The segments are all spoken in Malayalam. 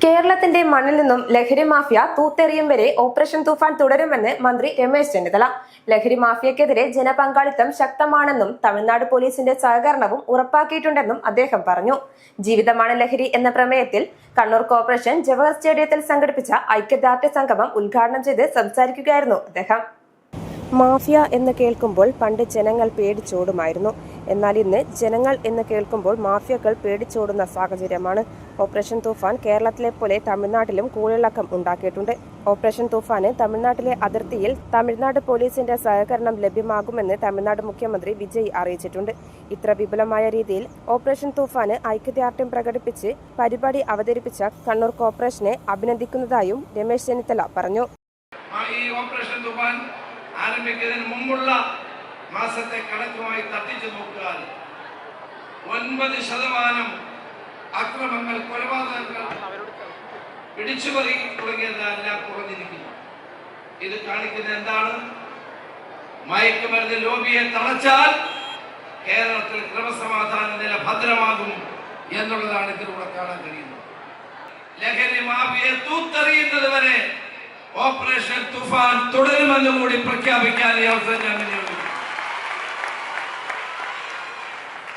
കേരളത്തിന്റെ മണ്ണിൽ നിന്നും ലഹരി മാഫിയ തൂത്തെറിയും വരെ ഓപ്പറേഷൻ തൂഫാൻ തുടരുമെന്ന് മന്ത്രി രമേശ് ചെന്നിത്തല. ലഹരി മാഫിയക്കെതിരെ ജനപങ്കാളിത്തം ശക്തമാണെന്നും തമിഴ്നാട് പോലീസിന്റെ സഹകരണവും ഉറപ്പാക്കിയിട്ടുണ്ടെന്നും അദ്ദേഹം പറഞ്ഞു. ജീവിതമാണ് ലഹരി എന്ന പ്രമേയത്തിൽ കണ്ണൂർ കോർപ്പറേഷൻ ജവഹർ സ്റ്റേഡിയത്തിൽ സംഘടിപ്പിച്ച ഐക്യദാർഢ്യ സംഗമം ഉദ്ഘാടനം ചെയ്ത് സംസാരിക്കുകയായിരുന്നു അദ്ദേഹം. മാഫിയ എന്ന് കേൾക്കുമ്പോൾ പണ്ട് ജനങ്ങൾ പേടിച്ചോടുമായിരുന്നു. എന്നാൽ ഇന്ന് ജനങ്ങൾ എന്ന് കേൾക്കുമ്പോൾ മാഫിയകൾ പേടിച്ചോടുന്ന സാഹചര്യമാണ്. ഓപ്പറേഷൻ തൂഫാൻ കേരളത്തിലെ പോലെ തമിഴ്നാട്ടിലും കൂളിളക്കം ഉണ്ടാക്കിയിട്ടുണ്ട്. ഓപ്പറേഷൻ തൂഫാന് തമിഴ്നാട്ടിലെ അതിർത്തിയിൽ തമിഴ്നാട് പോലീസിന്റെ സഹകരണം ലഭ്യമാകുമെന്ന് തമിഴ്നാട് മുഖ്യമന്ത്രി വിജയ് അറിയിച്ചിട്ടുണ്ട്. ഇത്ര വിപുലമായ രീതിയിൽ ഓപ്പറേഷൻ തൂഫാന് ഐക്യദാർഢ്യം പ്രകടിപ്പിച്ച് പരിപാടി അവതരിപ്പിച്ച കണ്ണൂർ കോർപ്പറേഷനെ അഭിനന്ദിക്കുന്നതായും രമേശ് ചെന്നിത്തല പറഞ്ഞു. ആരംഭിക്കുന്നതിന് മുമ്പുള്ള മാസത്തെ കണക്കുമായി തട്ടിച്ചു നോക്കിയാൽ 9% അക്രമങ്ങൾ, കൊലപാതകങ്ങൾ, പിടിച്ചുപറി തുടങ്ങിയതെല്ലാം കുറഞ്ഞിരിക്കുന്നു. ഇത് കാണിക്കുന്നത് എന്താണ്? മയക്കുമരുന്ന് ലോബിയെ തളച്ചാൽ കേരളത്തിൽ ക്രമസമാധാന നില ഭദ്രമാകും എന്നുള്ളതാണ് ഇതിലൂടെ കാണാൻ കഴിയുന്നത്. ലഹരി മാഫിയെ തൂത്തെറിയുന്നത് വരെ ഓപ്പറേഷൻ തുഫാൻ തുടരുമെന്ന് കൂടി പ്രഖ്യാപിക്കാൻ ഈ അവസരം ഞാൻ വിനിയോഗിക്കും.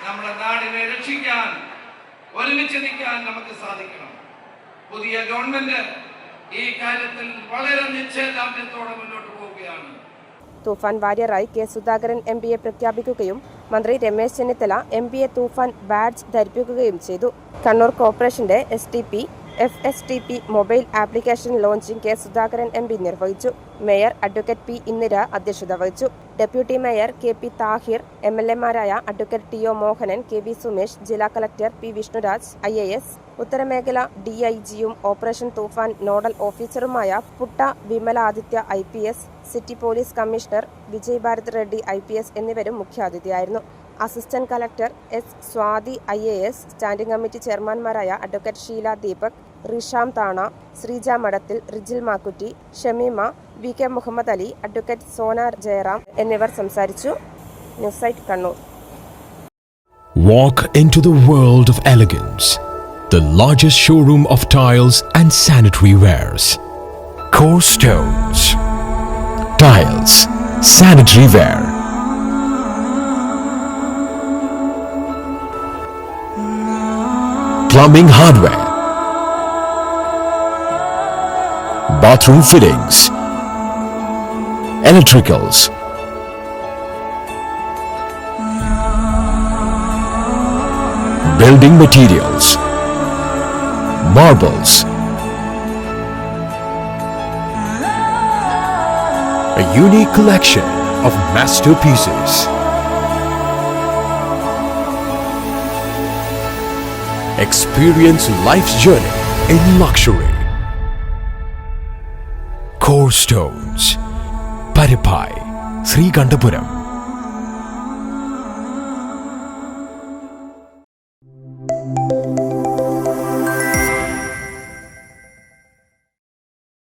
നമ്മുടെ നാടിനെ രക്ഷിക്കാൻ ഒരുമിച്ച് നിൽക്കാൻ നമുക്ക് സാധിക്കണം. പുതിയ ഗവൺമെന്റ് ഈ കാര്യത്തിൽ വളരെ നിശ്ചയദാർഢ്യത്തോടെ മുന്നോട്ട് പോവുകയാണ്. തൂഫാൻ വാരിയറായി കെ സുധാകരൻ എംപിയെ പ്രഖ്യാപിക്കുകയും മന്ത്രി രമേശ് ചെന്നിത്തല എംപിയെ തൂഫാൻ ബാഡ്ജ് ധരിപ്പിക്കുകയും ചെയ്തു. കണ്ണൂർ കോർപ്പറേഷന്റെ FSTP mobile application launching K Sudhakaran MP നിർവഹിച്ചു. മേയർ അഡ്വക്കേറ്റ് പി ഇന്ദിര അധ്യക്ഷത വഹിച്ചു. ഡെപ്യൂട്ടി മേയർ KP താഹിർ, MLA-മാരായ advocate TO Mohanan, KV Sumesh, ജില്ലാ കളക്ടർ P വിഷ്ണുരാജ് IAS, ഉത്തരമേഖല DIG-യും ഓപ്പറേഷൻ തൂഫാൻ നോഡൽ ഓഫീസറുമായ Putta Vimaladithya IPS, city police commissioner Vijay Bharat Reddy IPS എന്നിവരും മുഖ്യാതിഥിയായിരുന്നു. Assistant collector S Swathi IAS, standing committee ചെയർമാൻമാരായ advocate Sheela Deepak, Risham Thana, Sreeja Madathil, Rijil Makkutty, Shameema, VK Muhammad Ali, advocate Sona Jayaram എന്നിവർ സംസാരിച്ചു. News site Kannur. Walk into the world of elegance. The largest showroom of tiles and sanitary wares. Core Stones. Tiles, sanitary ware. Plumbing hardware. Bathroom fittings. Electricals. Building materials. Marbles. A unique collection of masterpieces. Experience life's journey in luxury. Core Stones, Paripai, Srikandapuram.